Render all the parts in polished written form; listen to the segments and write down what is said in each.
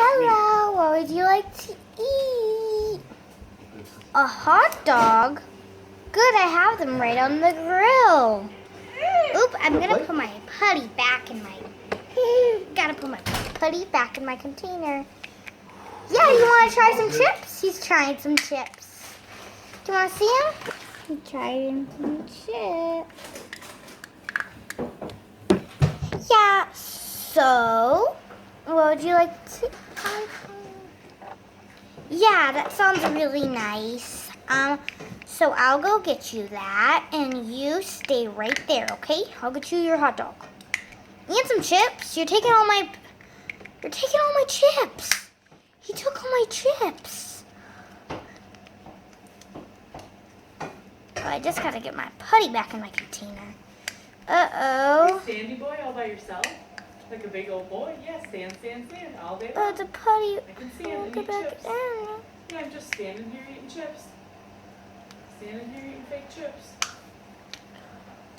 Hello, what would you like to eat? A hot dog? Good, I have them right on the grill. Oop, I'm gonna put my putty back in my... Gotta put my putty back in my container. Yeah, you wanna try some chips? He's trying some chips. Do you wanna see him? He's trying some chips. Yeah, so... What would you like to... Yeah, that sounds really nice. So I'll go get you that, and you stay right there, okay? I'll get you your hot dog. And some chips. You're taking all my chips. He took all my chips. Oh, I just gotta get my putty back in my container. Uh-oh. Hey, Sandy boy all by yourself? Like a big old boy? Yeah, stand all day long. Oh, the putty. I can see him and eat chips. Yeah, I'm just standing here eating chips. Standing here eating fake chips.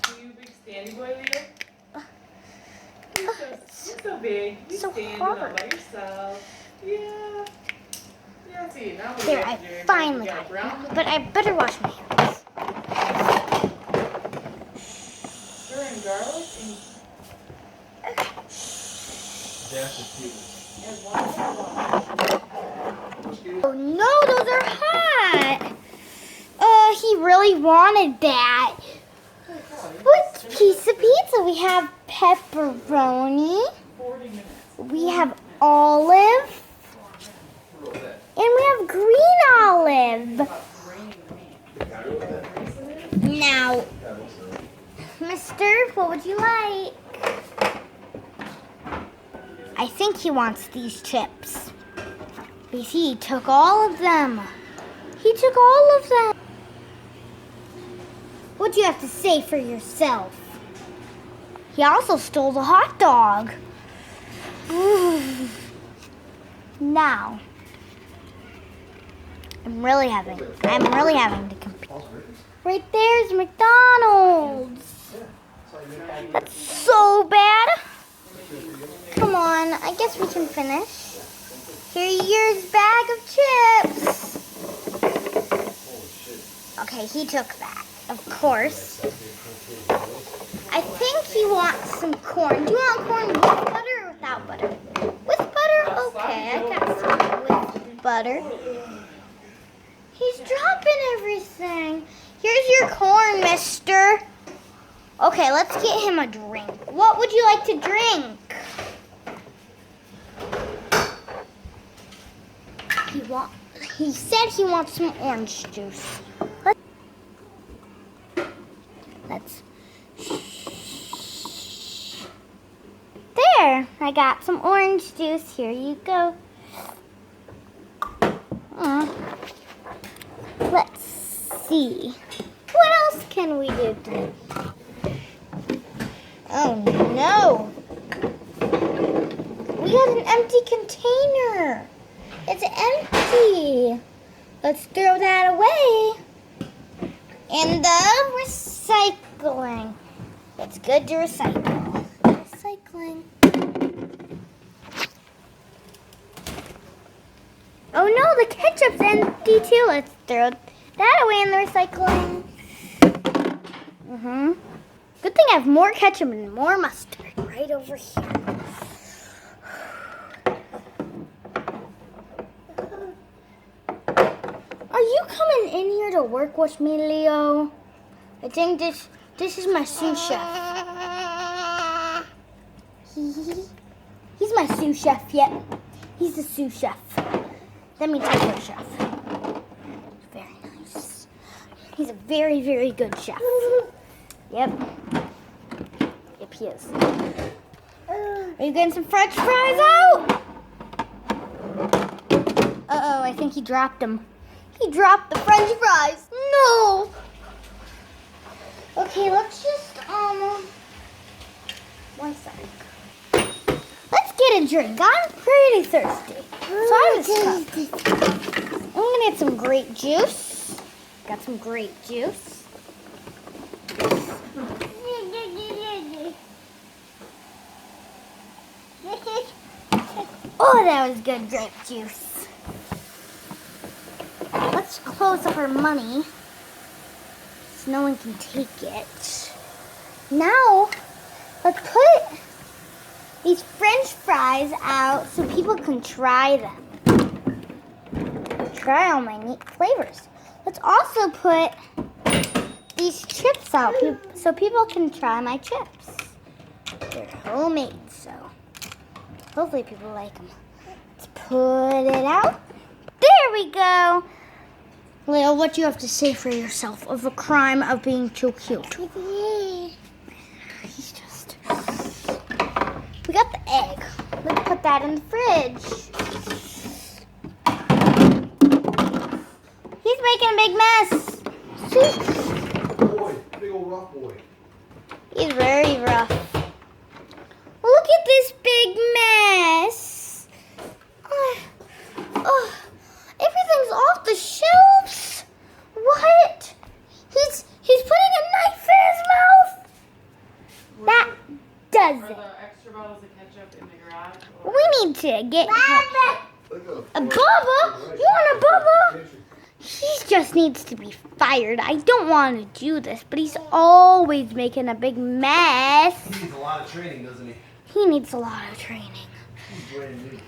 Are you a big standy boy, Leo? You're so big. You're so standing hard. all by yourself. Yeah. Yeah, see, now what There, we I have to do, finally we got got it. brown. But I better wash my hands. Sugar and garlic and Oh no, those are hot. He really wanted that. What piece of pizza? We have pepperoni. 40 minutes. We have olive. And we have green olive. Now, mister, what would you like? I think he wants these chips. Because he took all of them. He took all of them. What do you have to say for yourself? He also stole the hot dog. Now, I'm really having to compete. Right there's McDonald's. That's so bad. Come on, I guess we can finish. Here's your bag of chips. Okay, he took that, of course. I think he wants some corn. Do you want corn with butter or without butter? With butter? Okay, I got some with butter. He's dropping everything. Here's your corn, mister. Okay, let's get him a drink. What would you like to drink? He said he wants some orange juice. Let's. There, I got some orange juice. Here you go. Let's see. What else can we do today? Oh no! We got an empty container. It's empty. Let's throw that away. In the recycling. It's good to recycle. Recycling. Oh no, the ketchup's empty too. Let's throw that away in the recycling. Good thing I have more ketchup and more mustard right over here. Are you coming in here to work with me, Leo? I think this is my sous chef. He's my sous chef, yep. He's the sous chef. Let me tell you, chef. Very nice. He's a very, very good chef. Yep. Yep, he is. Are you getting some French fries out? Uh-oh, I think he dropped them. He dropped the French fries. No. Okay, let's just, 1 second. Let's get a drink. I'm pretty thirsty. So I'm gonna get some grape juice. Got some grape juice. Oh, that was good grape juice. Let's close up our money so no one can take it. Now, let's put these French fries out so people can try them. Try all my neat flavors. Let's also put these chips out so people can try my chips. They're homemade, so hopefully people like them. Let's put it out. There we go. Leo, what do you have to say for yourself of a crime of being too cute? He's just... We got the egg. Let's put that in the fridge. He's making a big mess. Boy, big old rough boy. He's very rough. Look at this big mess. Oh, everything's off the shelves. What? He's putting a knife in his mouth. That does Are it. the extra bottles of ketchup in the garage? We need to get Look at a Bubba. You want a Bubba? He just needs to be fired. I don't want to do this, but he's always making a big mess. He needs a lot of training, doesn't he? He needs a lot of training. He's brand new.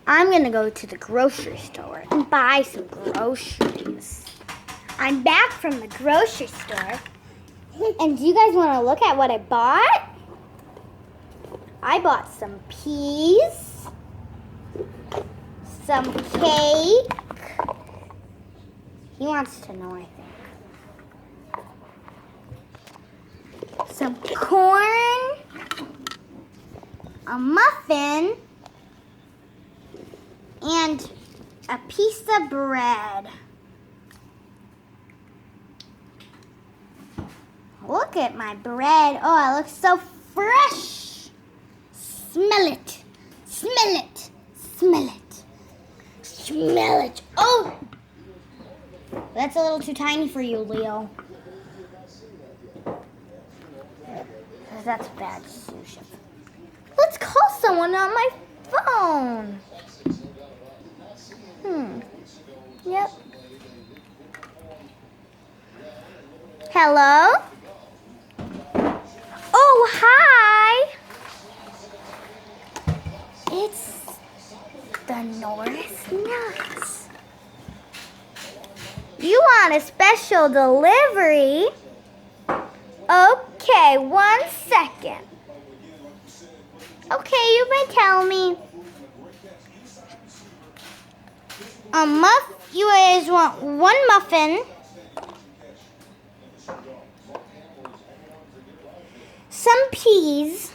I'm gonna go to the grocery store and buy some groceries. I'm back from the grocery store. And do you guys want to look at what I bought? I bought some peas, some cake. He wants to know, I think. Some corn, a muffin, and a piece of bread. Look at my bread. Oh, it looks so fresh. Smell it. Smell it. Smell it. Smell it. Oh! That's a little too tiny for you, Leo. That's bad sushi. Let's call someone on my phone. Yep. Hello? Oh, hi. It's the Norris Nuts. You want a special delivery? Okay, 1 second. Okay, you may tell me. You guys want 1 muffin, some peas,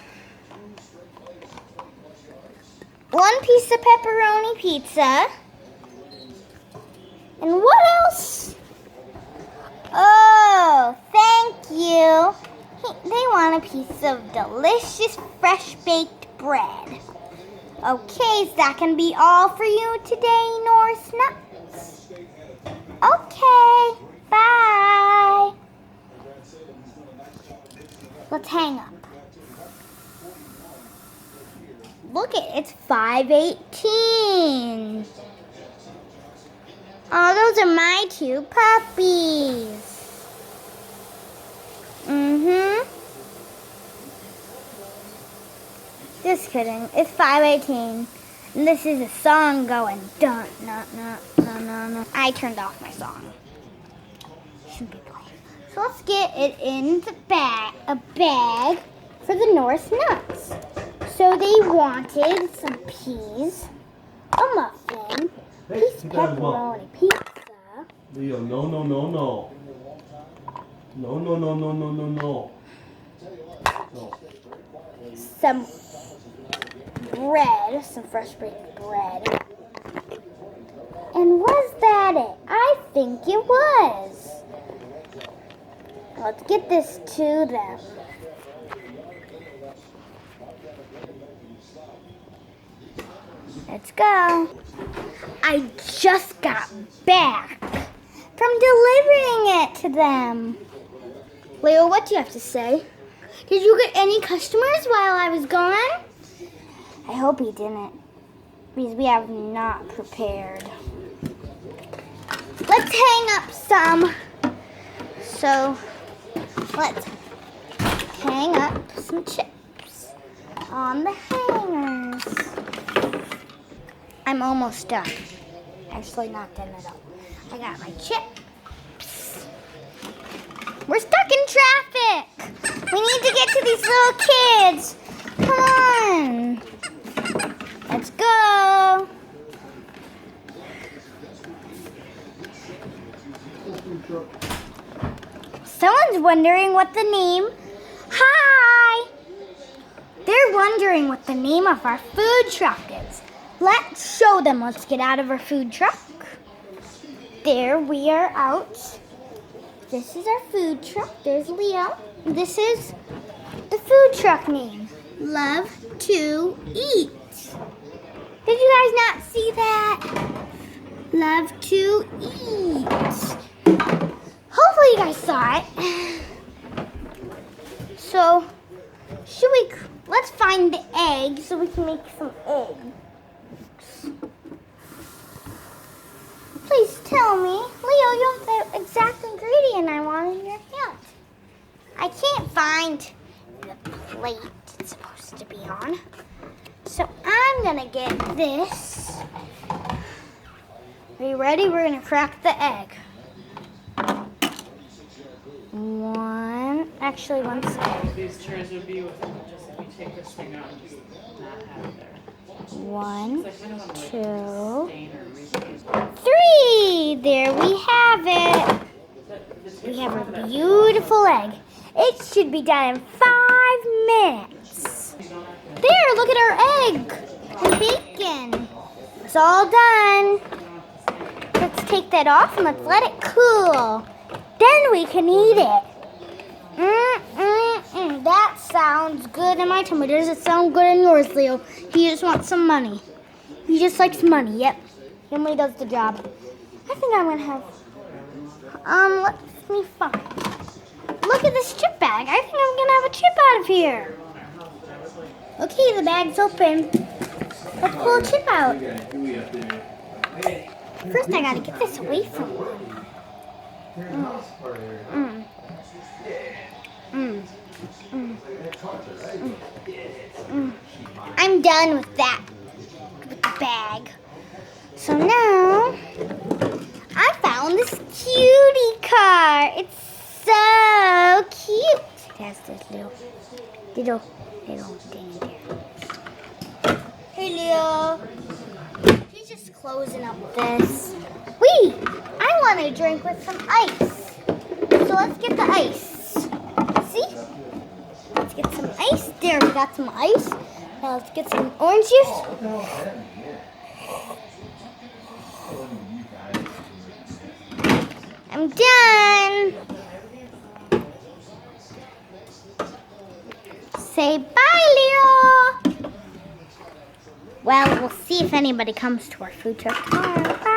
1 piece of pepperoni pizza, and what else? Oh, thank you. They want a piece of delicious fresh baked bread. Okay, is that gonna be all for you today, Norris Nuts? Okay, bye. Let's hang up. Look it's 5:18. Oh, those are my 2 puppies. Just kidding. It's 5:18. And this is a song going dun no no no no no. I turned off my song. Shouldn't be playing. So let's get it in the a bag for the Norris Nuts. So they wanted some peas, a muffin, piece of pepperoni pizza. Leo, no, no, no, no. No, no, no, no, no, no, no. No. Some bread, some fresh baked bread. And was that it? I think it was. Let's get this to them. Let's go. I just got back from delivering it to them. Leo, what do you have to say? Did you get any customers while I was gone? I hope he didn't, because we have not prepared. Let's hang up some. So, let's hang up some chips on the hangers. I'm almost done. Actually, not done at all. I got my chips. We're stuck in traffic. We need to get to these little kids. Come on. Let's go. Someone's wondering what the name. Hi. They're wondering what the name of our food truck is. Let's show them. Let's get out of our food truck. There we are out. This is our food truck. There's Leo. This is the food truck name. Love to eat. Did you guys not see that? Love to eat. Hopefully you guys saw it. So, let's find the egg so we can make some eggs. Please tell me, Leo, you have the exact ingredient I want in your hand. I can't find the plate it's supposed to be on. So I'm gonna get this. Are you ready? We're gonna crack the egg. One second. These chairs would be with just if you take this thing out and just not have it there. One, So I kind of want to like two, stain or repaint. 3. There we have it. We have a beautiful egg. It should be done in 5 minutes. There, look at our egg and bacon. It's all done. Let's take that off and let's let it cool. Then we can eat it. That sounds good in my tummy. Does it sound good in yours, Leo? He just wants some money. He just likes money. Yep. He only does the job. I think I'm gonna have. Let me find. Look at this chip bag. I think I'm gonna have a chip out of here. Okay, the bag's open. Let's pull a chip out. First, I gotta get this away from I'm done with that, with the bag. So now, I found this cutie car. It's so cute. It has this little thing in there. Hey, Leo. He's just closing up this. Wait, I want a drink with some ice. So let's get the ice. See? Let's get some ice. There, we got some ice. Now let's get some orange juice. I'm done. Say bye, Leo. Well, we'll see if anybody comes to our food truck tomorrow. Bye.